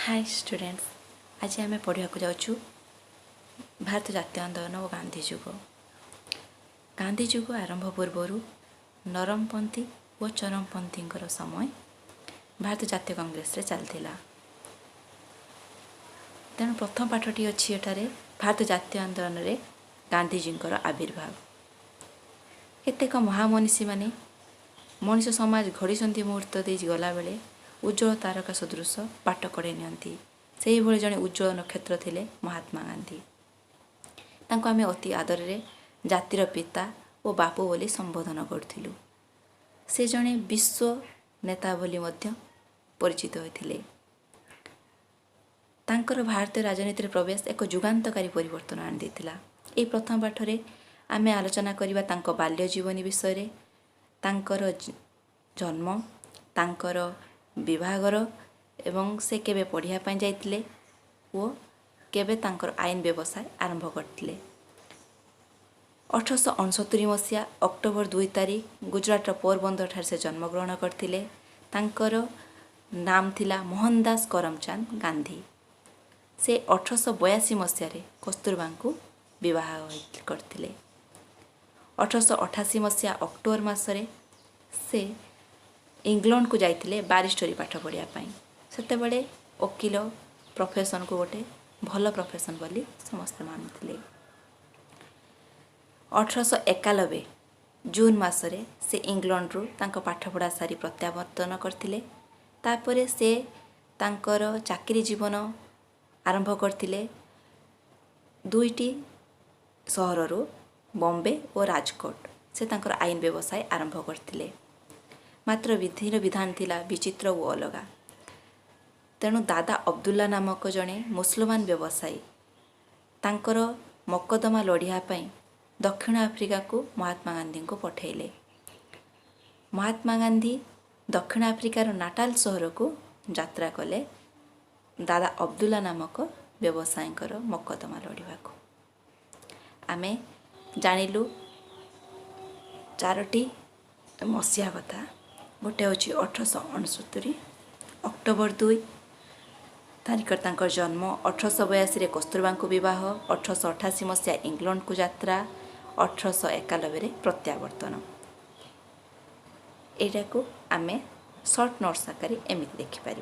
Hi students, आज आम पढ़ा जाऊँ भारत जातीय आंदोलन और गांधी युग। गांधी युग आरंभ पूर्व नरमपंथी और चरमपंथी समय भारत जातीय कांग्रेस चलता। तेणु प्रथम पाठटी अच्छी एठारे भारत जातीय आंदोलन में गांधीजी आविर्भाव। केतेक महामनीषी माने मनीष समाज घड़ी मुहूर्त दे गला बेले उज्ज्वल तारका सदृश बाट कड़े नि से ही जड़े उज्ज्वल नक्षत्र थिले महात्मा गांधी। तांको आमे अति आदर रे जातिर पिता और बापू बोली संबोधन करथिलु। से जड़े विश्व नेता बोली मध्य परिचित होइथिले। तांकर भारतीय राजनीति प्रवेश एक जुगांतकारी परिवर्तन आनि देथिला। ए प्रथम पाठरे आमे आलोचना करिबा तांको बाल्य जीवनी विषय रे, तांकर जन्म, तांकर विभागर एवं से केबे पढ़िया पाई जाइतिले ओ केबे तांकर आईन व्यवसाय आरंभ करथिले। 1869 मसीहा अक्टोबर 2 तारिख गुजरात पोरबंदर ठार से जन्मग्रहण करथिले। तांकर नाम थिला मोहनदास करमचंद गांधी। से 1882 मसीह कस्तूरबा को विवाह करथिले। 1888 मसीहा अक्टोबर मासरे से इंग्लैंड को जाइतिले बारिस्टरी पाठ पढ़िया पाई। सेते बड़े वकील प्रोफेशन को गोटे भल प्रोफेशन बोली समस्ते मानुथिले। 1891 जून मासरे से इंग्लैंड रु तांको पाठपढ़ा सारी प्रत्यावर्तन करथिले। तापरे से तांकर चाकरी जीवन आरंभ करथिले दुईटी सहर रु बॉम्बे और राजकोट। से तांकर आईन व्यवसाय आरंभ करथिले। मात्र विधिर विधान थिला विचित्र और अलगा। तेणु दादा अब्दुल्ला नामक जड़े मुसलमान व्यवसायी तांकर मकदमा लड़िया पाई दक्षिण आफ्रिका को महात्मा गांधी को पठेले। महात्मा गांधी दक्षिण आफ्रिकार नाटाल सहर को यात्रा कले दादा अब्दुल्ला नामक व्यवसायी मकदमा लड़िबा को। आमे जानिलु चारोटी मसीहा कथा। गोटे हूँ 1869 अक्टोबर 2 तारिख तांकर जन्म। 1882 कस्तूरबा को विवाह। 1888 मसीहा इंग्लैंड को यात्रा। 1891 प्रत्यावर्तन। एटा को आमे सर्ट नोट्स आकार एमती देखिपर।